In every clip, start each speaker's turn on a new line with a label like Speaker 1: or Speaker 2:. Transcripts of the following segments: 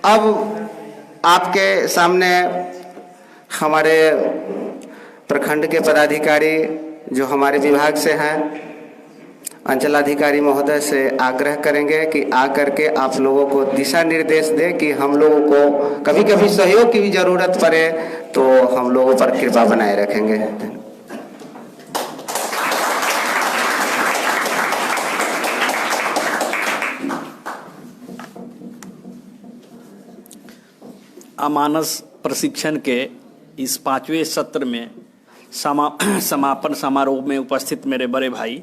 Speaker 1: अब आपके सामने हमारे प्रखंड के पदाधिकारी जो हमारे विभाग से हैं, अंचलाधिकारी महोदय से आग्रह करेंगे कि आकर के आप लोगों को दिशा निर्देश दें कि हम लोगों को कभी कभी सहयोग की भी जरूरत पड़े तो हम लोगों पर कृपा बनाए रखेंगे।
Speaker 2: अमानस प्रशिक्षण के इस 5वें सत्र में समापन समारोह में उपस्थित मेरे बड़े भाई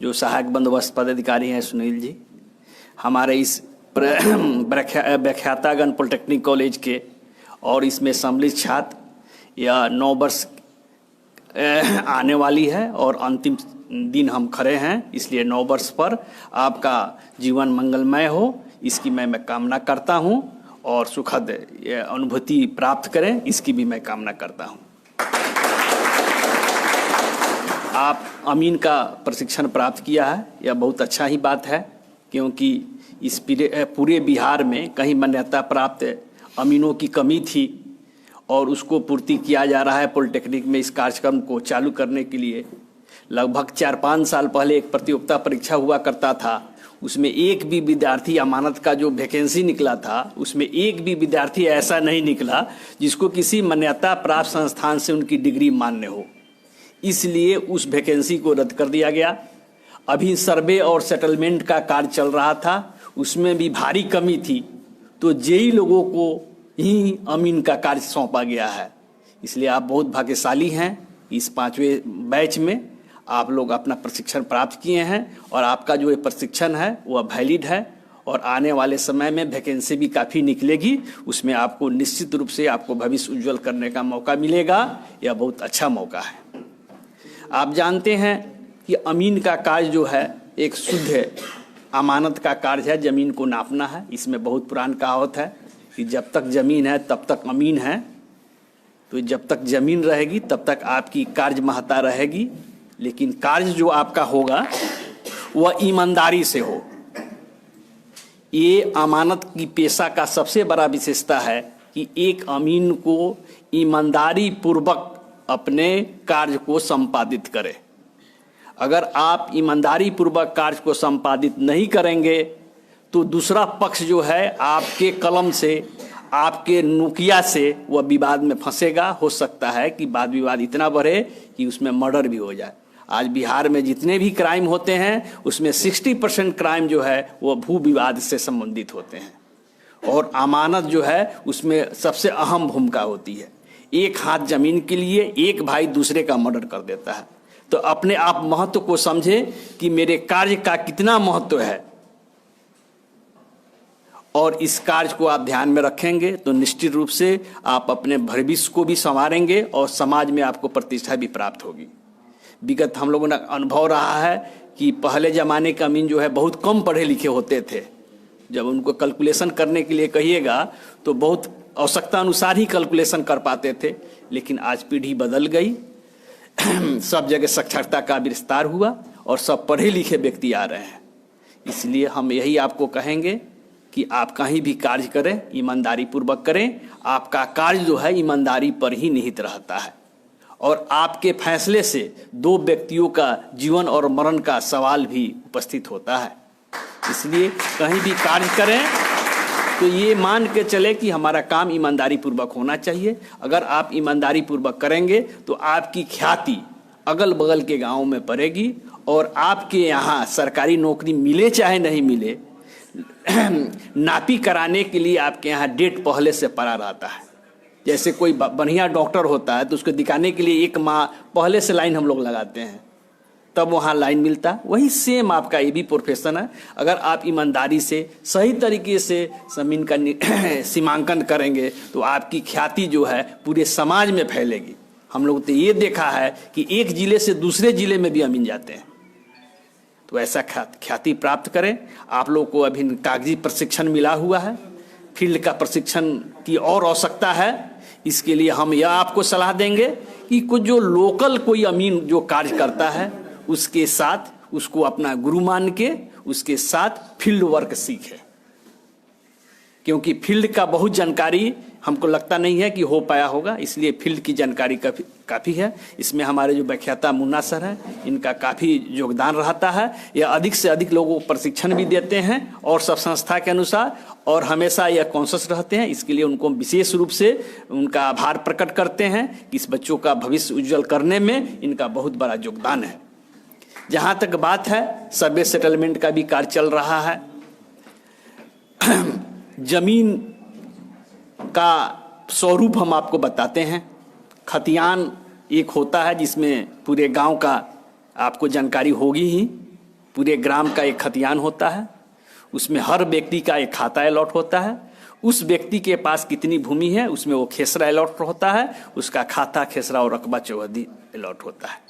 Speaker 2: जो सहायक बंदोबस्त पदाधिकारी हैं सुनील जी, हमारे इस व्याख्यातागण पॉलिटेक्निक कॉलेज के और इसमें सम्मिलित छात्र या 9 वर्ष आने वाली है और अंतिम दिन हम खड़े हैं, इसलिए 9 वर्ष पर आपका जीवन मंगलमय हो इसकी मैं कामना करता हूं और सुखद अनुभूति प्राप्त करें इसकी भी मैं कामना करता हूं। आप अमीन का प्रशिक्षण प्राप्त किया है, यह बहुत अच्छा ही बात है क्योंकि इस पूरे बिहार में कहीं मान्यता प्राप्त अमीनों की कमी थी और उसको पूर्ति किया जा रहा है। पॉलिटेक्निक में इस कार्यक्रम को चालू करने के लिए लगभग 4-5 साल पहले एक प्रतियोगिता परीक्षा हुआ करता था, उसमें एक भी विद्यार्थी अमानत का जो वैकेंसी निकला था उसमें एक भी विद्यार्थी ऐसा नहीं निकला जिसको किसी मान्यता प्राप्त संस्थान से उनकी डिग्री मान्य हो, इसलिए उस वैकेंसी को रद्द कर दिया गया। अभी सर्वे और सेटलमेंट का कार्य चल रहा था, उसमें भी भारी कमी थी तो जेई लोगों को ही अमीन का कार्य सौंपा गया है, इसलिए आप बहुत भाग्यशाली हैं। इस 5वें बैच में आप लोग अपना प्रशिक्षण प्राप्त किए हैं और आपका जो ये प्रशिक्षण है वह वैलिड है और आने वाले समय में वैकेंसी भी काफ़ी निकलेगी, उसमें आपको निश्चित रूप से आपको भविष्य उज्जवल करने का मौका मिलेगा। यह बहुत अच्छा मौका है। आप जानते हैं कि अमीन का कार्य जो है एक शुद्ध अमानत का कार्य है, ज़मीन को नापना है। इसमें बहुत पुरानी कहावत है कि जब तक ज़मीन है तब तक अमीन है, तो जब तक ज़मीन रहेगी तब तक आपकी कार्य महत्ता रहेगी, लेकिन कार्य जो आपका होगा वह ईमानदारी से हो। ये अमानत की पेशा का सबसे बड़ा विशेषता है कि एक अमीन को ईमानदारी पूर्वक अपने कार्य को संपादित करे। अगर आप ईमानदारी पूर्वक कार्य को संपादित नहीं करेंगे तो दूसरा पक्ष जो है आपके कलम से, आपके नुकिया से वह विवाद में फंसेगा। हो सकता है कि वाद विवाद इतना बढ़े कि उसमें मर्डर भी हो जाए। आज बिहार में जितने भी क्राइम होते हैं उसमें 60% क्राइम जो है वह भू विवाद से संबंधित होते हैं और अमानत जो है उसमें सबसे अहम भूमिका होती है। एक हाथ जमीन के लिए एक भाई दूसरे का मर्डर कर देता है, तो अपने आप महत्व को समझें कि मेरे कार्य का कितना महत्व है और इस कार्य को आप ध्यान में रखेंगे तो निश्चित रूप से आप अपने भविष्य को भी संवारेंगे और समाज में आपको प्रतिष्ठा भी प्राप्त होगी। विगत हम लोगों ने अनुभव रहा है कि पहले ज़माने के अमीन जो है बहुत कम पढ़े लिखे होते थे, जब उनको कैलकुलेशन करने के लिए कहिएगा तो बहुत आवश्यकता अनुसार ही कैलकुलेशन कर पाते थे, लेकिन आज पीढ़ी बदल गई, सब जगह साक्षरता का विस्तार हुआ और सब पढ़े लिखे व्यक्ति आ रहे हैं। इसलिए हम यही आपको कहेंगे कि आप कहीं भी कार्य करें ईमानदारी पूर्वक करें। आपका कार्य जो है ईमानदारी पर ही निहित रहता है और आपके फैसले से 2 व्यक्तियों का जीवन और मरण का सवाल भी उपस्थित होता है। इसलिए कहीं भी कार्य करें तो ये मान के चले कि हमारा काम ईमानदारी पूर्वक होना चाहिए। अगर आप ईमानदारी पूर्वक करेंगे तो आपकी ख्याति अगल बगल के गाँव में पड़ेगी और आपके यहाँ सरकारी नौकरी मिले चाहे नहीं मिले, नापी कराने के लिए आपके यहाँ डेट पहले से पड़ा रहता है। जैसे कोई बढ़िया डॉक्टर होता है तो उसको दिखाने के लिए 1 माह पहले से लाइन हम लोग लगाते हैं, तब वहाँ लाइन मिलता है। वही सेम आपका ये भी प्रोफेशन है। अगर आप ईमानदारी से सही तरीके से ज़मीन का सीमांकन करेंगे तो आपकी ख्याति जो है पूरे समाज में फैलेगी। हम लोग तो ये देखा है कि एक ज़िले से दूसरे ज़िले में भी अमीन जाते हैं, तो ऐसा ख्याति प्राप्त करें। आप लोग को अभी कागजी प्रशिक्षण मिला हुआ है, फील्ड का प्रशिक्षण की और आवश्यकता है। इसके लिए हम यह आपको सलाह देंगे कि कुछ जो लोकल कोई अमीन जो कार्य करता है उसके साथ उसको अपना गुरु मान के उसके साथ फील्ड वर्क सीखे, क्योंकि फील्ड का बहुत जानकारी हमको लगता नहीं है कि हो पाया होगा, इसलिए फील्ड की जानकारी काफ़ी है। इसमें हमारे जो व्याख्याता मुन्ना सर हैं, इनका काफ़ी योगदान रहता है। यह अधिक से अधिक लोगों को प्रशिक्षण भी देते हैं और सब संस्था के अनुसार, और हमेशा यह कॉन्शियस रहते हैं। इसके लिए उनको विशेष रूप से उनका आभार प्रकट करते हैं कि इस बच्चों का भविष्य उज्जवल करने में इनका बहुत बड़ा योगदान है। जहाँ तक बात है सर्वे सेटलमेंट का भी कार्य चल रहा है। जमीन का स्वरूप हम आपको बताते हैं। खतियान एक होता है जिसमें पूरे गांव का आपको जानकारी होगी ही। पूरे ग्राम का एक खतियान होता है, उसमें हर व्यक्ति का एक खाता अलॉट होता है। उस व्यक्ति के पास कितनी भूमि है उसमें वो खेसरा अलॉट होता है, उसका खाता खेसरा और रकबा चौहदी अलॉट होता है।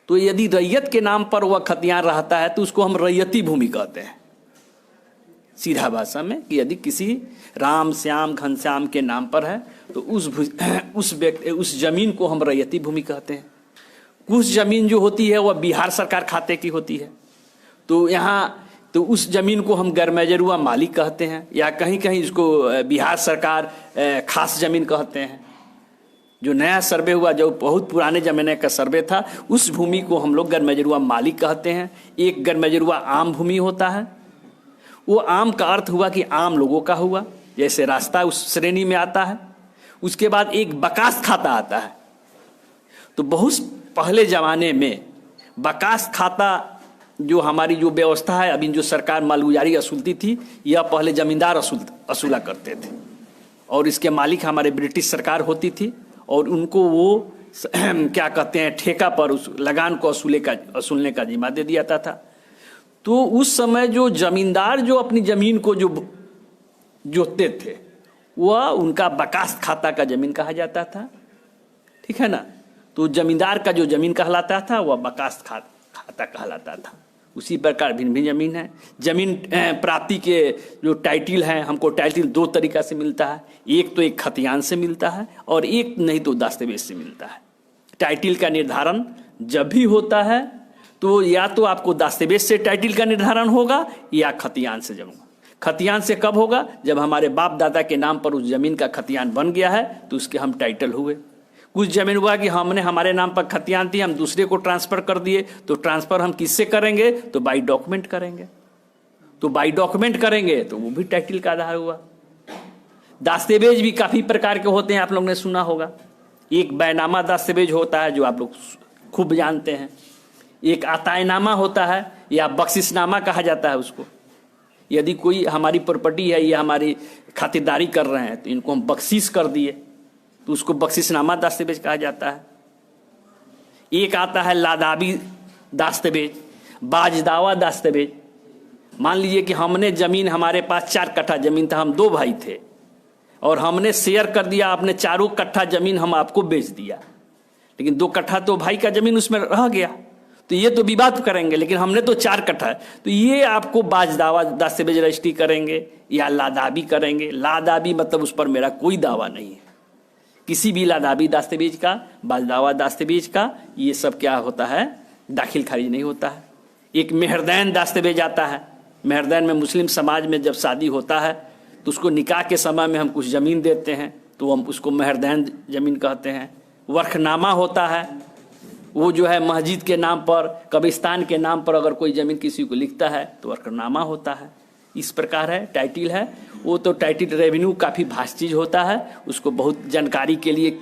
Speaker 2: तो यदि रैयत के नाम पर वह खतियान रहता है तो उसको हम रैयती भूमि कहते हैं सीधा भाषा में, कि यदि किसी राम श्याम घनश्याम के नाम पर है तो उस जमीन को हम रैयती भूमि कहते हैं। कुछ जमीन जो होती है वह बिहार सरकार खाते की होती है, तो यहाँ तो उस जमीन को हम गैरमैजरुआ मालिक कहते हैं, या कहीं कहीं इसको बिहार सरकार खास जमीन कहते हैं। जो नया सर्वे हुआ, जो बहुत पुराने जमाने का सर्वे था, उस भूमि को हम लोग गैरमैजरुआ मालिक कहते हैं। एक गैरमैजरुआ आम भूमि होता है। वो आम का अर्थ हुआ कि आम लोगों का हुआ, जैसे रास्ता उस श्रेणी में आता है। उसके बाद एक बकास खाता आता है। तो बहुत पहले ज़माने में बकास खाता जो हमारी जो व्यवस्था है, अभी जो सरकार मालगुजारी असूलती थी, यह पहले ज़मींदार असूला करते थे, और इसके मालिक हमारे ब्रिटिश सरकार होती थी, और उनको वो क्या कहते हैं ठेका पर उस लगान को असूलने का जिम्मा दे दिया था। तो उस समय जो जमींदार जो अपनी ज़मीन को जो जोतते थे वह उनका बकास खाता का ज़मीन कहा जाता था, ठीक है ना। तो जमींदार का जो ज़मीन कहलाता था वह बकास खाता कहलाता था। उसी प्रकार भिन्न भिन्न ज़मीन है। ज़मीन प्राप्ति के जो टाइटिल हैं, हमको टाइटिल दो तरीक़ा से मिलता है। एक तो एक खतियान से मिलता है और एक नहीं तो दस्तावेज से मिलता है। टाइटिल का निर्धारण जब भी होता है तो या तो आपको दस्तावेज से टाइटिल का निर्धारण होगा या खतियान से। जब खतियान से कब होगा? जब हमारे बाप दादा के नाम पर उस ज़मीन का खतियान बन गया है तो उसके हम टाइटल हुए। कुछ ज़मीन हुआ कि हमने हमारे नाम पर खतियान थी, हम दूसरे को ट्रांसफ़र कर दिए, तो ट्रांसफ़र हम किससे करेंगे? तो बाई डॉक्यूमेंट करेंगे। तो बाई डॉक्यूमेंट करेंगे तो वो भी टाइटिल का आधार हुआ। दस्तावेज भी काफ़ी प्रकार के होते हैं, आप लोगों ने सुना होगा। एक बैनामा दस्तावेज होता है जो आप लोग खूब जानते हैं। एक आतायनामा होता है या बख्शिशनामा कहा जाता है उसको। यदि कोई हमारी प्रॉपर्टी है या हमारी खातिरदारी कर रहे हैं तो इनको हम बख्शिश कर दिए तो उसको बख्शिशनामा दस्तावेज कहा जाता है। एक आता है लादाबी दस्तावेज, बाजदावा दस्तावेज। मान लीजिए कि हमने ज़मीन, हमारे पास 4 कट्ठा ज़मीन था, हम 2 भाई थे और हमने शेयर कर दिया, आपने 4 कट्ठा ज़मीन हम आपको बेच दिया, लेकिन 2 कट्ठा तो भाई का ज़मीन उसमें रह गया, तो ये तो विवाद करेंगे, लेकिन हमने तो 4 कट्ठा है, तो ये आपको बाजदावा दस्तावेज रजिस्ट्री करेंगे या लादाबी करेंगे। लादाबी मतलब उस पर मेरा कोई दावा नहीं है। किसी भी लादाबी दस्तावेज का, बाजदावा दस्तावेज का, ये सब क्या होता है? दाखिल खारिज नहीं होता है। एक मेहरदैन दस्तावेज आता है। मेहरदैन में मुस्लिम समाज में जब शादी होता है तो उसको निकाह के समय में हम कुछ ज़मीन देते हैं तो हम उसको मेहरदैन ज़मीन कहते हैं। वर्खनामा होता है, वो जो है मस्जिद के नाम पर, कब्रिस्तान के नाम पर अगर कोई ज़मीन किसी को लिखता है तो वर्खनामा होता है। इस प्रकार है। टाइटिल है वो तो टाइटिल रेवेन्यू काफ़ी भास्ट चीज़ होता है, उसको बहुत जानकारी के लिए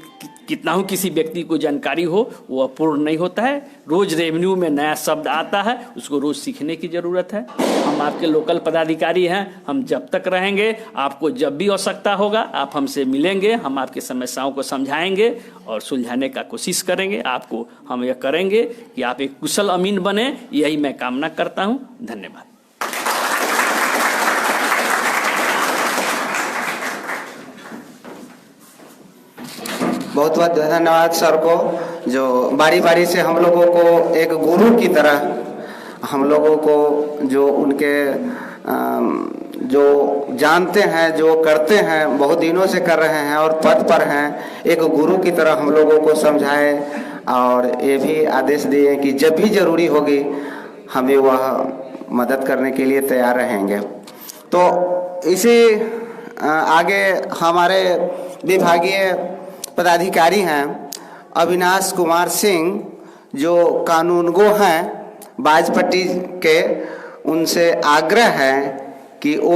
Speaker 2: कितना हो किसी व्यक्ति को जानकारी हो वो अपूर्ण नहीं होता है। रोज़ रेवेन्यू में नया शब्द आता है, उसको रोज़ सीखने की ज़रूरत है। हम आपके लोकल पदाधिकारी हैं, हम जब तक रहेंगे, आपको जब भी आवश्यकता होगा आप हमसे मिलेंगे, हम आपकी समस्याओं को समझाएंगे और सुलझाने का कोशिश करेंगे। आपको हम यह करेंगे कि आप एक कुशल अमीन बने, यही मैं कामना करता हूँ। धन्यवाद।
Speaker 1: बहुत बहुत धन्यवाद सर को, जो बारी बारी से हम लोगों को एक गुरु की तरह हम लोगों को जो उनके जो जानते हैं, जो करते हैं, बहुत दिनों से कर रहे हैं और पद पर हैं, एक गुरु की तरह हम लोगों को समझाए और ये भी आदेश दिए कि जब भी ज़रूरी होगी हमें वह मदद करने के लिए तैयार रहेंगे। तो इसी आगे हमारे विभागीय पदाधिकारी हैं अविनाश कुमार सिंह, जो कानूनगो हैं बाजपट्टी के, उनसे आग्रह है कि